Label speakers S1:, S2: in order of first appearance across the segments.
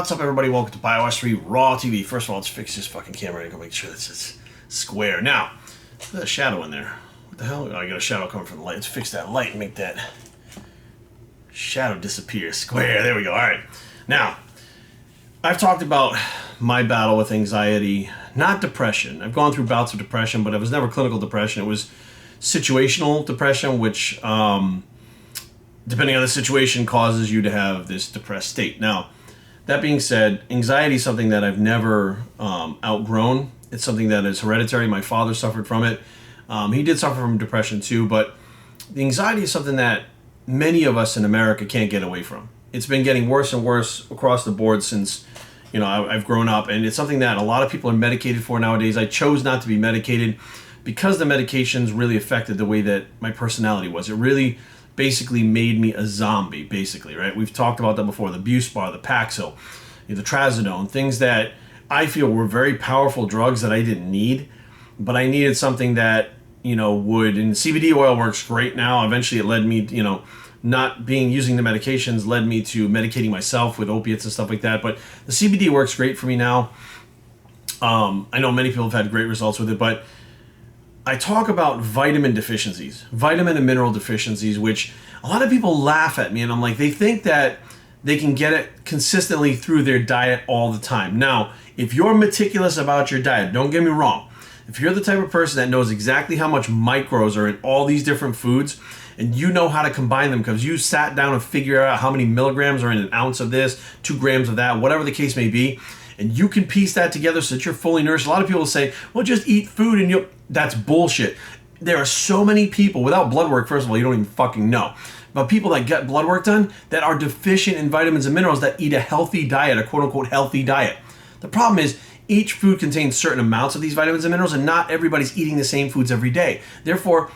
S1: What's up, everybody? Welcome to BioS 3 Raw TV. First of all, let's fix this fucking camera and go make sure this is square. Now, there's a shadow in there. What the hell? Oh, I got a shadow coming from the light. Let's fix that light and make that shadow disappear. Square. There we go. All right. Now, I've talked about my battle with anxiety, not depression. I've gone through bouts of depression, but it was never clinical depression. It was situational depression, which, depending on the situation, causes you to have this depressed state. Now, that being said, anxiety is something that I've never outgrown. It's something that is hereditary. My father suffered from it. He did suffer from depression too, but the anxiety is something that many of us in America can't get away from. It's been getting worse and worse across the board since, I've grown up, and it's something that a lot of people are medicated for nowadays. I chose not to be medicated because the medications really affected the way that my personality was. It really basically made me a zombie, basically, right? We've talked about that before, the Buspar, the Paxil, the Trazodone, things that I feel were very powerful drugs that I didn't need, but I needed something that, would, and CBD oil works great now. Eventually it led me, not using the medications led me to medicating myself with opiates and stuff like that, but the CBD works great for me now. I know many people have had great results with it, but I talk about vitamin deficiencies, vitamin and mineral deficiencies, which a lot of people laugh at me, and I'm like, they think that they can get it consistently through their diet all the time. Now, if you're meticulous about your diet, don't get me wrong. If you're the type of person that knows exactly how much micros are in all these different foods, and you know how to combine them because you sat down and figured out how many milligrams are in an ounce of this, 2 grams of that, whatever the case may be, and you can piece that together so that you're fully nourished. A lot of people say, well, just eat food and you'll... That's bullshit. There are so many people, without blood work, first of all, you don't even fucking know, but people that get blood work done that are deficient in vitamins and minerals that eat a healthy diet, a quote-unquote healthy diet. The problem is each food contains certain amounts of these vitamins and minerals, and not everybody's eating the same foods every day. Therefore,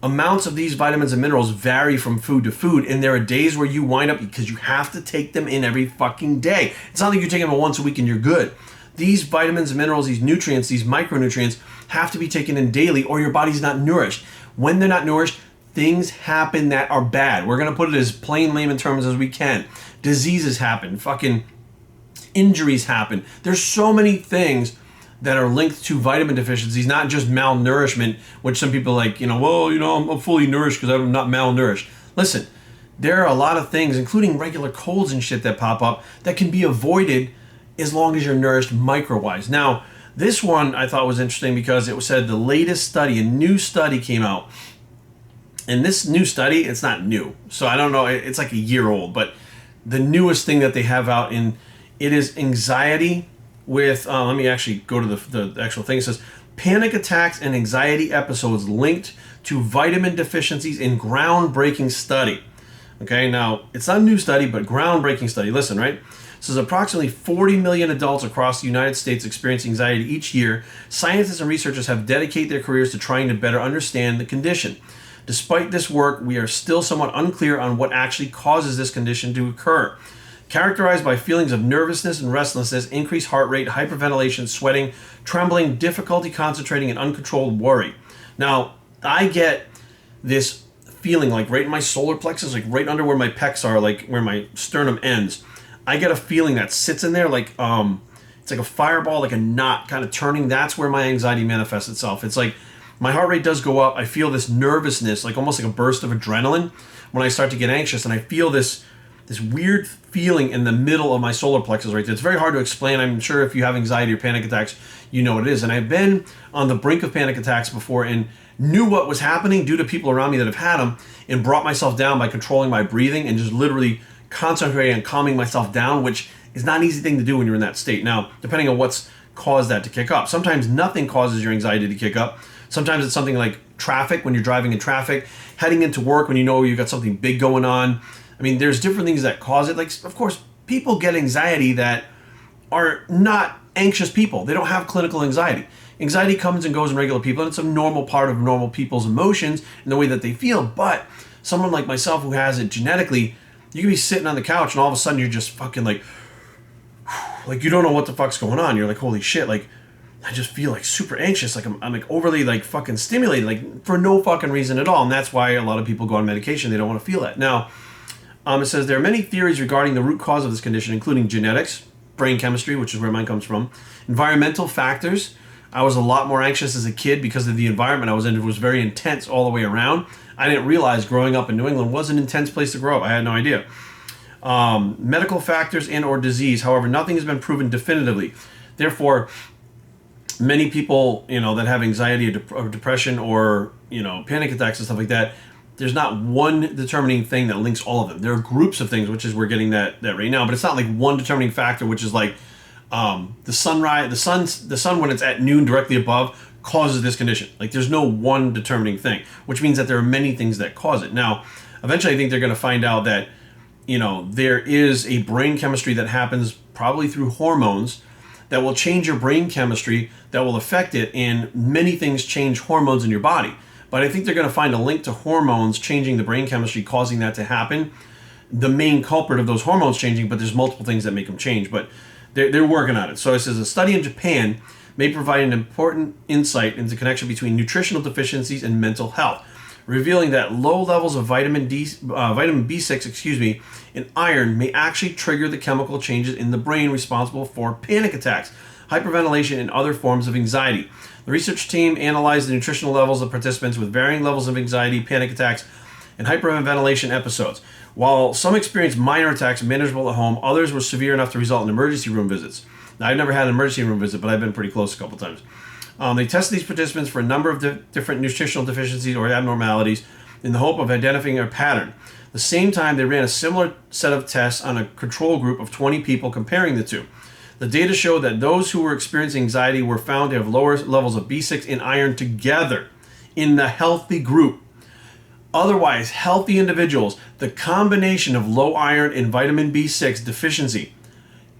S1: amounts of these vitamins and minerals vary from food to food, and there are days where you wind up, because you have to take them in every fucking day. It's not like you're taking them once a week and you're good. These vitamins and minerals, these nutrients, these micronutrients have to be taken in daily or your body's not nourished. When they're not nourished, things happen that are bad. We're going to put it as plain layman terms as we can. Diseases happen, fucking injuries happen. There's so many things that are linked to vitamin deficiencies, not just malnourishment, which some people are like, I'm fully nourished because I'm not malnourished. Listen, there are a lot of things, including regular colds and shit that pop up, that can be avoided as long as you're nourished micro-wise. Now, this one I thought was interesting because it said the latest study, a new study came out. And this new study, it's not new. So I don't know, it's like a year old, but the newest thing that they have out it is anxiety with, let me actually go to the actual thing. It says, panic attacks and anxiety episodes linked to vitamin deficiencies in groundbreaking study. Okay, now, it's not a new study, but groundbreaking study. Listen, right? It says approximately 40 million adults across the United States experience anxiety each year. Scientists and researchers have dedicated their careers to trying to better understand the condition. Despite this work, we are still somewhat unclear on what actually causes this condition to occur. Characterized by feelings of nervousness and restlessness, increased heart rate, hyperventilation, sweating, trembling, difficulty concentrating, and uncontrolled worry. Now, I get this feeling like right in my solar plexus, like right under where my pecs are, like where my sternum ends. I get a feeling that sits in there like, it's like a fireball, like a knot kind of turning. That's where my anxiety manifests itself. It's like my heart rate does go up. I feel this nervousness, like almost like a burst of adrenaline when I start to get anxious. And I feel this weird feeling in the middle of my solar plexus right there. It's very hard to explain. I'm sure if you have anxiety or panic attacks, you know what it is. And I've been on the brink of panic attacks before and knew what was happening due to people around me that have had them, and brought myself down by controlling my breathing and just literally concentrating on calming myself down, which is not an easy thing to do when you're in that state. Now, depending on what's caused that to kick up. Sometimes nothing causes your anxiety to kick up. Sometimes it's something like traffic, when you're driving in traffic, heading into work when you know you've got something big going on. I mean, there's different things that cause it. Like, of course, people get anxiety that are not anxious people. They don't have clinical anxiety. Anxiety comes and goes in regular people, and it's a normal part of normal people's emotions and the way that they feel. But someone like myself who has it genetically, you can be sitting on the couch and all of a sudden you're just fucking like you don't know what the fuck's going on. You're like, holy shit, like, I just feel like super anxious. Like I'm like overly like fucking stimulated, like for no fucking reason at all. And that's why a lot of people go on medication. They don't want to feel that. Now, it says there are many theories regarding the root cause of this condition, including genetics, brain chemistry, which is where mine comes from. Environmental factors. I was a lot more anxious as a kid because of the environment I was in. It was very intense all the way around. I didn't realize growing up in New England was an intense place to grow up. I had no idea. Medical factors and or disease. However, nothing has been proven definitively. Therefore, many people, that have anxiety or depression or, panic attacks and stuff like that, there's not one determining thing that links all of them. There are groups of things, which is we're getting that right now, but it's not like one determining factor, which is like the sun when it's at noon directly above causes this condition. Like there's no one determining thing, which means that there are many things that cause it. Now, eventually I think they're going to find out that, there is a brain chemistry that happens probably through hormones that will change your brain chemistry, that will affect it, and many things change hormones in your body. But I think they're going to find a link to hormones changing the brain chemistry, causing that to happen. The main culprit of those hormones changing, but there's multiple things that make them change. But they're working on it. So it says a study in Japan may provide an important insight into the connection between nutritional deficiencies and mental health, revealing that low levels of vitamin B6, and iron may actually trigger the chemical changes in the brain responsible for panic attacks, hyperventilation, and other forms of anxiety. The research team analyzed the nutritional levels of participants with varying levels of anxiety, panic attacks, and hyperventilation episodes. While some experienced minor attacks manageable at home, others were severe enough to result in emergency room visits. Now, I've never had an emergency room visit, but I've been pretty close a couple times. They tested these participants for a number of different nutritional deficiencies or abnormalities in the hope of identifying a pattern. At the same time, they ran a similar set of tests on a control group of 20 people comparing the two. The data showed that those who were experiencing anxiety were found to have lower levels of B6 and iron together in the healthy group. Otherwise, healthy individuals, the combination of low iron and vitamin B6 deficiency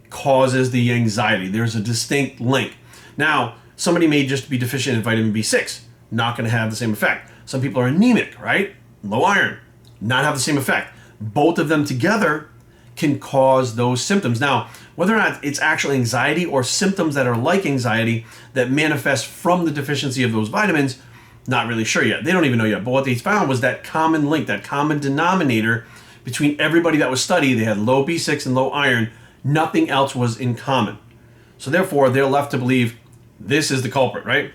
S1: causes the anxiety. There's a distinct link. Now, somebody may just be deficient in vitamin B6, not going to have the same effect. Some people are anemic, right? Low iron, not have the same effect. Both of them together can cause those symptoms. Now, whether or not it's actually anxiety or symptoms that are like anxiety that manifest from the deficiency of those vitamins, not really sure yet. They don't even know yet. But what they found was that common link, that common denominator between everybody that was studied. They had low B6 and low iron. Nothing else was in common. So therefore, they're left to believe this is the culprit, right?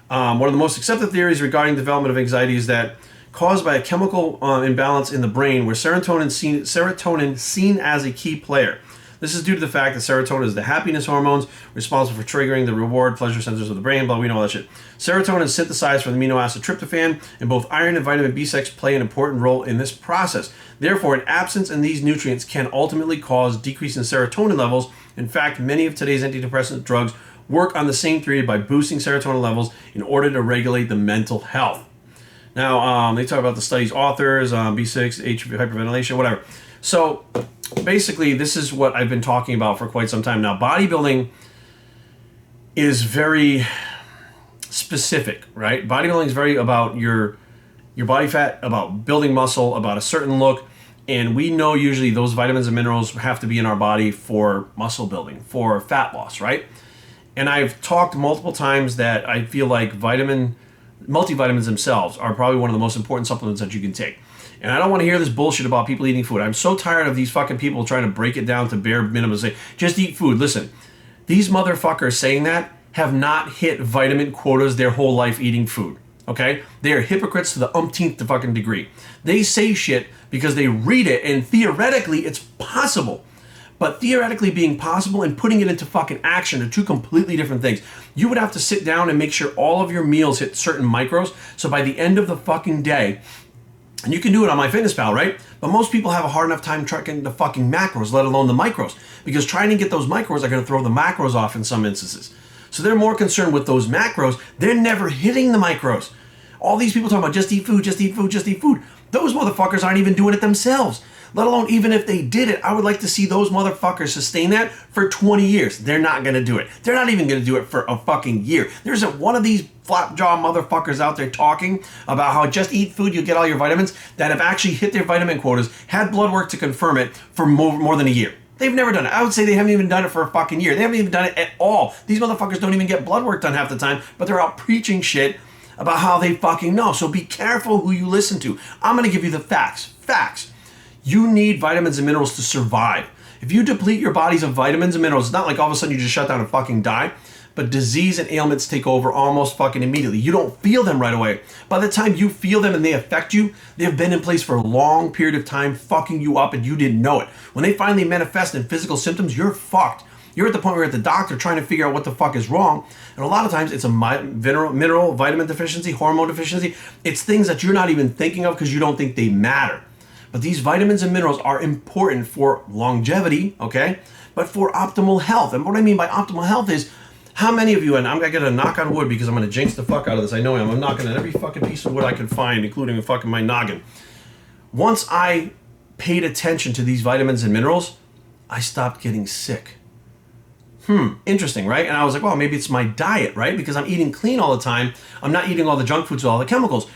S1: One of the most accepted theories regarding development of anxiety is that caused by a chemical imbalance in the brain where serotonin seen as a key player. This is due to the fact that serotonin is the happiness hormones responsible for triggering the reward pleasure centers of the brain, we know all that shit. Serotonin is synthesized from the amino acid tryptophan, and both iron and vitamin B6 play an important role in this process. Therefore, an absence in these nutrients can ultimately cause decrease in serotonin levels. In fact, many of today's antidepressant drugs work on the same theory by boosting serotonin levels in order to regulate the mental health. Now, they talk about the study's authors, B6, hyperventilation, whatever. So, basically, this is what I've been talking about for quite some time now. Bodybuilding is very specific, right? Bodybuilding is very about your body fat, about building muscle, about a certain look. And we know usually those vitamins and minerals have to be in our body for muscle building, for fat loss, right? And I've talked multiple times that I feel like multivitamins themselves are probably one of the most important supplements that you can take. And I don't want to hear this bullshit about people eating food. I'm so tired of these fucking people trying to break it down to bare minimum. Say, just eat food. Listen, these motherfuckers saying that have not hit vitamin quotas their whole life eating food. Okay? They are hypocrites to the umpteenth fucking degree. They say shit because they read it and theoretically it's possible. But theoretically being possible and putting it into fucking action are two completely different things. You would have to sit down and make sure all of your meals hit certain micros. So by the end of the fucking day, and you can do it on MyFitnessPal, right? But most people have a hard enough time tracking the fucking macros, let alone the micros. Because trying to get those micros are going to throw the macros off in some instances. So they're more concerned with those macros. They're never hitting the micros. All these people talking about just eat food, just eat food, just eat food. Those motherfuckers aren't even doing it themselves. Let alone even if they did it, I would like to see those motherfuckers sustain that for 20 years. They're not going to do it. They're not even going to do it for a fucking year. There isn't one of these flapjaw motherfuckers out there talking about how just eat food, you'll get all your vitamins, that have actually hit their vitamin quotas, had blood work to confirm it for more than a year. They've never done it. I would say they haven't even done it for a fucking year. They haven't even done it at all. These motherfuckers don't even get blood work done half the time, but they're out preaching shit about how they fucking know. So be careful who you listen to. I'm going to give you the facts. Facts. You need vitamins and minerals to survive. If you deplete your bodies of vitamins and minerals, it's not like all of a sudden you just shut down and fucking die, but disease and ailments take over almost fucking immediately. You don't feel them right away. By the time you feel them and they affect you, they have been in place for a long period of time, fucking you up, and you didn't know it. When they finally manifest in physical symptoms, you're fucked. You're at the point where you're at the doctor trying to figure out what the fuck is wrong. And a lot of times it's a mineral, vitamin deficiency, hormone deficiency. It's things that you're not even thinking of because you don't think they matter. But these vitamins and minerals are important for longevity, okay? But for optimal health. And what I mean by optimal health is, how many of you, and I'm going to get a knock on wood because I'm going to jinx the fuck out of this. I know I am. I'm knocking on every fucking piece of wood I can find, including fucking my noggin. Once I paid attention to these vitamins and minerals, I stopped getting sick. Interesting, right? And I was like, well, maybe it's my diet, right? Because I'm eating clean all the time. I'm not eating all the junk foods with all the chemicals.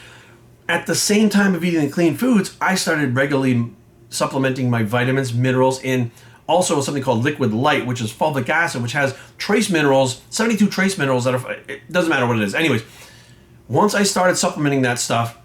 S1: At the same time of eating the clean foods, I started regularly supplementing my vitamins, minerals, in also something called liquid light, which is fulvic acid, which has trace minerals, 72 trace minerals that are, it doesn't matter what it is. Anyways, once I started supplementing that stuff,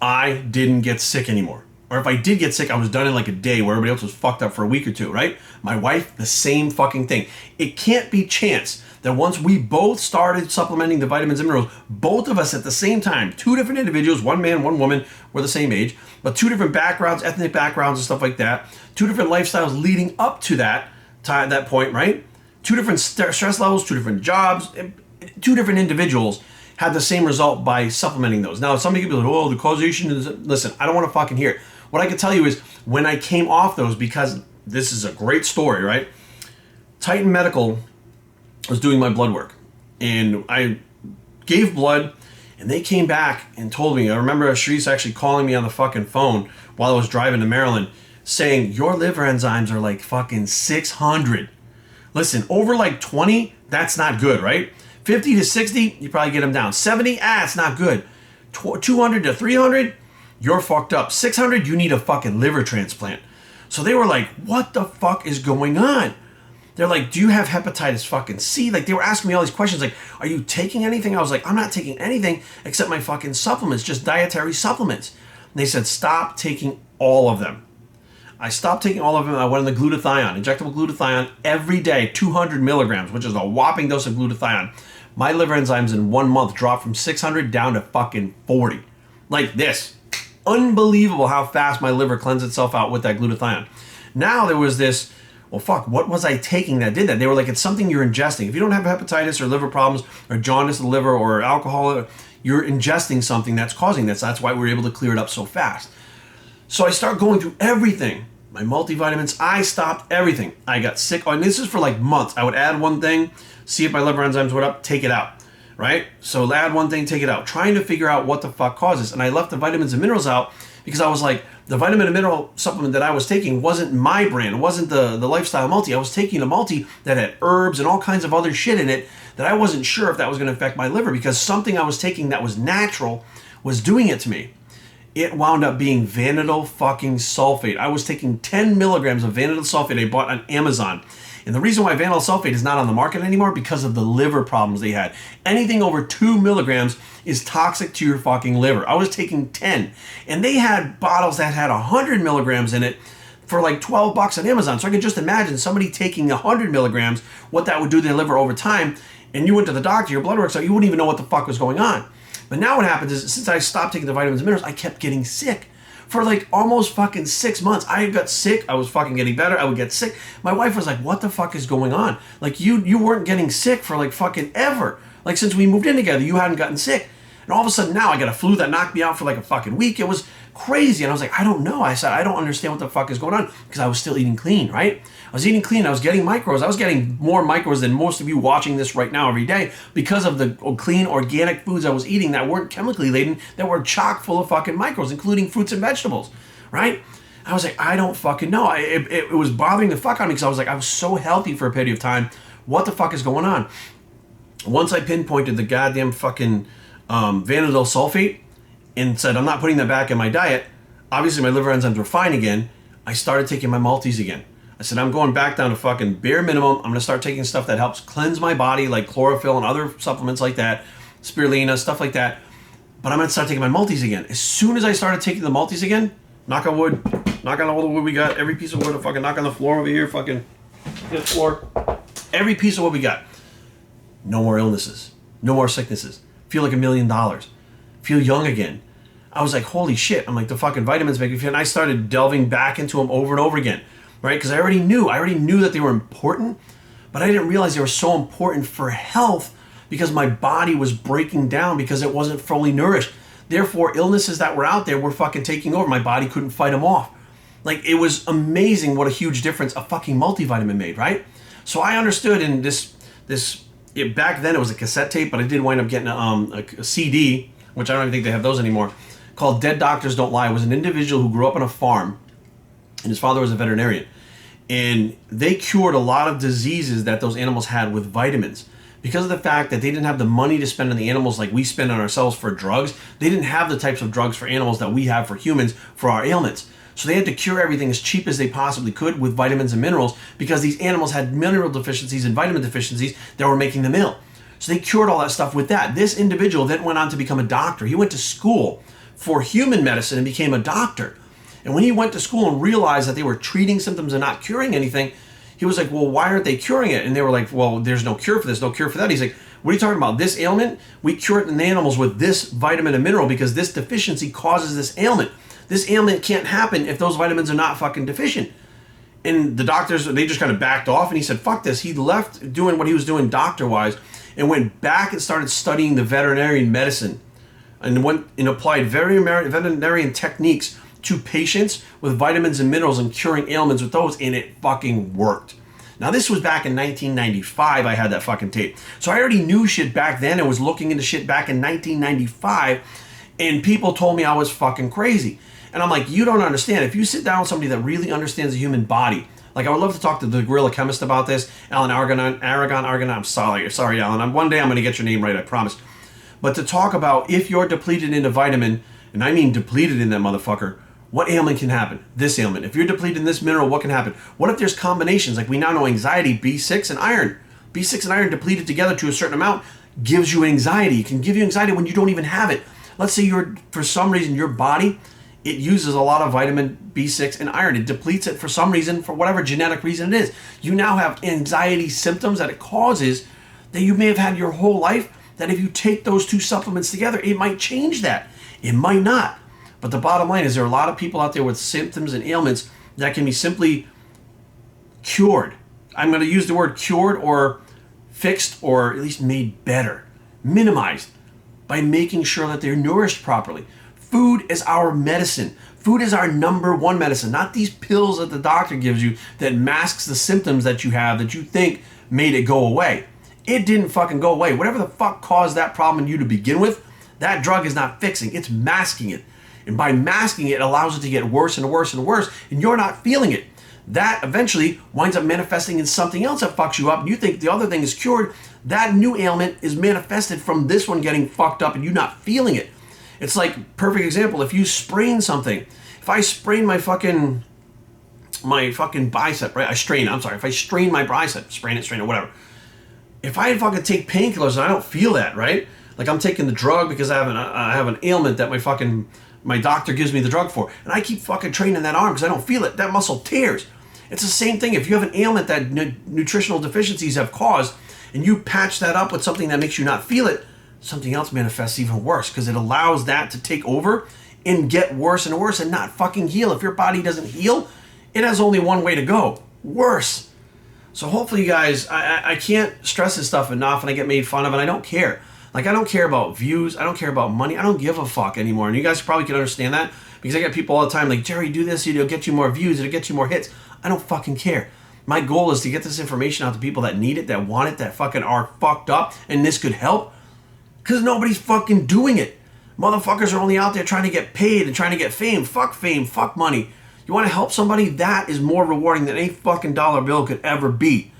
S1: I didn't get sick anymore. Or if I did get sick, I was done in like a day where everybody else was fucked up for a week or two, right? My wife, the same fucking thing. It can't be chance that once we both started supplementing the vitamins and minerals, both of us at the same time, two different individuals, one man, one woman, we're the same age, but two different backgrounds, ethnic backgrounds and stuff like that, two different lifestyles leading up to that time, that point, right? Two different stress levels, two different jobs, two different individuals had the same result by supplementing those. Now, some people are like, oh, the causation is, listen, I don't want to fucking hear it. What I can tell you is when I came off those, because this is a great story, right? Titan Medical was doing my blood work, and I gave blood, and they came back and told me, I remember Sharice actually calling me on the fucking phone while I was driving to Maryland saying, your liver enzymes are like fucking 600. Listen, over like 20, that's not good, right? 50 to 60, you probably get them down. 70, it's not good. 200 to 300, you're fucked up. 600, you need a fucking liver transplant. So they were like, what the fuck is going on? They're like, do you have hepatitis fucking C? Like, they were asking me all these questions like, are you taking anything? I was like, I'm not taking anything except my fucking supplements, just dietary supplements. And they said, stop taking all of them. I stopped taking all of them. I went on the glutathione, injectable glutathione every day, 200 milligrams, which is a whopping dose of glutathione. My liver enzymes in 1 month dropped from 600 down to fucking 40. Like this. Unbelievable how fast my liver cleansed itself out with that glutathione. Now there was this, well, fuck, what was I taking that did that? They were like, it's something you're ingesting. If you don't have hepatitis or liver problems or jaundice of the liver or alcohol, you're ingesting something that's causing this. That's why we're able to clear it up so fast. So I start going through everything. My multivitamins, I stopped everything. I got sick, and this is for like months. I would add one thing, see if my liver enzymes went up, take it out, right? So add one thing, take it out, trying to figure out what the fuck causes. And I left the vitamins and minerals out because I was like, the vitamin and mineral supplement that I was taking wasn't my brand. It wasn't the Lifestyle Multi. I was taking a multi that had herbs and all kinds of other shit in it that I wasn't sure if that was going to affect my liver because something I was taking that was natural was doing it to me. It wound up being vanadyl fucking sulfate. I was taking 10 milligrams of vanadyl sulfate I bought on Amazon. And the reason why vanadyl sulfate is not on the market anymore because of the liver problems they had. Anything over 2 milligrams is toxic to your fucking liver. I was taking 10. And they had bottles that had 100 milligrams in it for like $12 on Amazon. So I could just imagine somebody taking 100 milligrams, what that would do to their liver over time. And you went to the doctor, your blood work, so you wouldn't even know what the fuck was going on. But now what happens is, since I stopped taking the vitamins and minerals, I kept getting sick. For like almost fucking 6 months, I got sick. I was fucking getting better. I would get sick. My wife was like, what the fuck is going on? Like, you weren't getting sick for like fucking ever. Like, since we moved in together, you hadn't gotten sick. And all of a sudden now I got a flu that knocked me out for like a fucking week. It was crazy. And I was like, I don't know. I said, I don't understand what the fuck is going on because I was still eating clean, right? I was eating clean. I was getting micros. I was getting more micros than most of you watching this right now every day because of the clean organic foods I was eating that weren't chemically laden, that were chock full of fucking micros, including fruits and vegetables, right? I was like, I don't fucking know. It was bothering the fuck out of me because I was like, I was so healthy for a period of time. What the fuck is going on? Once I pinpointed the goddamn fucking vanadyl sulfate and said, I'm not putting that back in my diet. Obviously, my liver enzymes were fine again. I started taking my multis again. I said, I'm going back down to fucking bare minimum. I'm going to start taking stuff that helps cleanse my body, like chlorophyll and other supplements like that, spirulina, stuff like that. But I'm going to start taking my multis again. As soon as I started taking the multis again, knock on wood, Knock on all the wood we got. Every piece of wood. Fucking knock on the floor over here. Fucking hit the floor. Every piece of wood we got. No more illnesses. No more sicknesses. Feel like $1 million. Feel young again. I was like, holy shit. I'm like, the fucking vitamins make me feel. And I started delving back into them over and over again, right? Because I already knew that they were important, but I didn't realize they were so important for health because my body was breaking down because it wasn't fully nourished. Therefore, illnesses that were out there were fucking taking over. My body couldn't fight them off. Like, it was amazing what a huge difference a fucking multivitamin made, right? So I understood in back then it was a cassette tape, but I did wind up getting a CD, which I don't even think they have those anymore, called Dead Doctors Don't Lie. It was an individual who grew up on a farm, and his father was a veterinarian. And they cured a lot of diseases that those animals had with vitamins. Because of the fact that they didn't have the money to spend on the animals like we spend on ourselves for drugs, they didn't have the types of drugs for animals that we have for humans for our ailments. So they had to cure everything as cheap as they possibly could with vitamins and minerals because these animals had mineral deficiencies and vitamin deficiencies that were making them ill. So they cured all that stuff with that. This individual then went on to become a doctor. He went to school for human medicine and became a doctor. And when he went to school and realized that they were treating symptoms and not curing anything, he was like, well, why aren't they curing it? And they were like, well, there's no cure for this, no cure for that. He's like, what are you talking about? This ailment, we cure it in the animals with this vitamin and mineral because this deficiency causes this ailment. This ailment can't happen if those vitamins are not fucking deficient. And the doctors, they just kind of backed off and he said, fuck this. He left doing what he was doing doctor-wise and went back and started studying the veterinarian medicine and went and applied veterinarian techniques to patients with vitamins and minerals and curing ailments with those, and it fucking worked. Now, this was back in 1995, I had that fucking tape. So I already knew shit back then and was looking into shit back in 1995, and people told me I was fucking crazy. And I'm like, you don't understand. If you sit down with somebody that really understands the human body, like I would love to talk to the gorilla chemist about this, Alan Aragon, I'm sorry, Alan. One day I'm going to get your name right, I promise. But to talk about if you're depleted in a vitamin, and I mean depleted in that motherfucker, what ailment can happen? This ailment. If you're depleted in this mineral, what can happen? What if there's combinations? Like we now know anxiety, B6 and iron. B6 and iron depleted together to a certain amount gives you anxiety. It can give you anxiety when you don't even have it. Let's say for some reason, your body, it uses a lot of vitamin B6 and iron. It depletes it for some reason, for whatever genetic reason it is. You now have anxiety symptoms that it causes that you may have had your whole life, that if you take those two supplements together, it might change that. It might not. But the bottom line is there are a lot of people out there with symptoms and ailments that can be simply cured. I'm going to use the word cured or fixed or at least made better, minimized by making sure that they're nourished properly. Food is our medicine. Food is our number one medicine, not these pills that the doctor gives you that masks the symptoms that you have that you think made it go away. It didn't fucking go away. Whatever the fuck caused that problem in you to begin with, that drug is not fixing. It's masking it. And by masking it, it allows it to get worse and worse and worse, and you're not feeling it. That eventually winds up manifesting in something else that fucks you up, and you think the other thing is cured. That new ailment is manifested from this one getting fucked up and you not feeling it. It's like, perfect example, if you sprain something. If I sprain my fucking bicep, right? If I strain my bicep, strain it, whatever. If I fucking take painkillers and I don't feel that, right? Like I'm taking the drug because I have an ailment that my doctor gives me the drug for, and I keep fucking training that arm because I don't feel it. That muscle tears. It's the same thing. If you have an ailment that nutritional deficiencies have caused, and you patch that up with something that makes you not feel it, something else manifests even worse because it allows that to take over and get worse and worse and not fucking heal. If your body doesn't heal, it has only one way to go: worse. So hopefully, you guys, I can't stress this stuff enough, and I get made fun of, and I don't care. Like, I don't care about views. I don't care about money. I don't give a fuck anymore. And you guys probably can understand that because I get people all the time like, Jerry, do this. It'll get you more views. It'll get you more hits. I don't fucking care. My goal is to get this information out to people that need it, that want it, that fucking are fucked up, and this could help because nobody's fucking doing it. Motherfuckers are only out there trying to get paid and trying to get fame. Fuck money. You want to help somebody? That is more rewarding than any fucking dollar bill could ever be.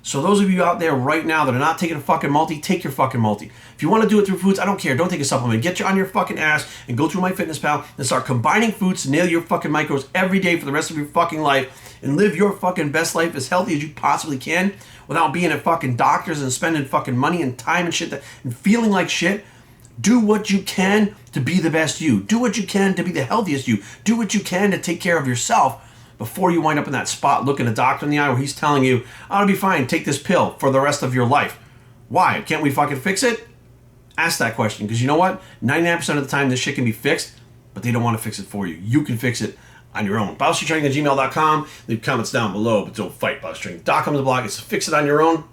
S1: So those of you out there right now that are not taking a fucking multi, take your fucking multi. If you want to do it through foods, I don't care. Don't take a supplement. Get you on your fucking ass and go through MyFitnessPal and start combining foods to nail your fucking micros every day for the rest of your fucking life and live your fucking best life as healthy as you possibly can without being at fucking doctors and spending fucking money and time and shit and feeling like shit. Do what you can to be the best you. Do what you can to be the healthiest you. Do what you can to take care of yourself before you wind up in that spot looking a doctor in the eye where he's telling you, I'll be fine, take this pill for the rest of your life. Why? Can't we fucking fix it? Ask that question, because you know what? 99% of the time this shit can be fixed, but they don't want to fix it for you. You can fix it on your own. BioStreetTraining@gmail.com. Leave comments down below, but don't fight. BioStreet.com is the blog. It's to fix it on your own.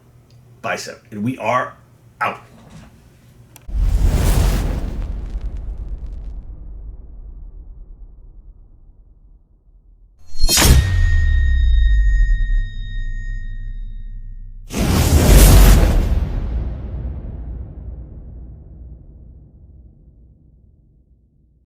S1: Bicep. And we are out.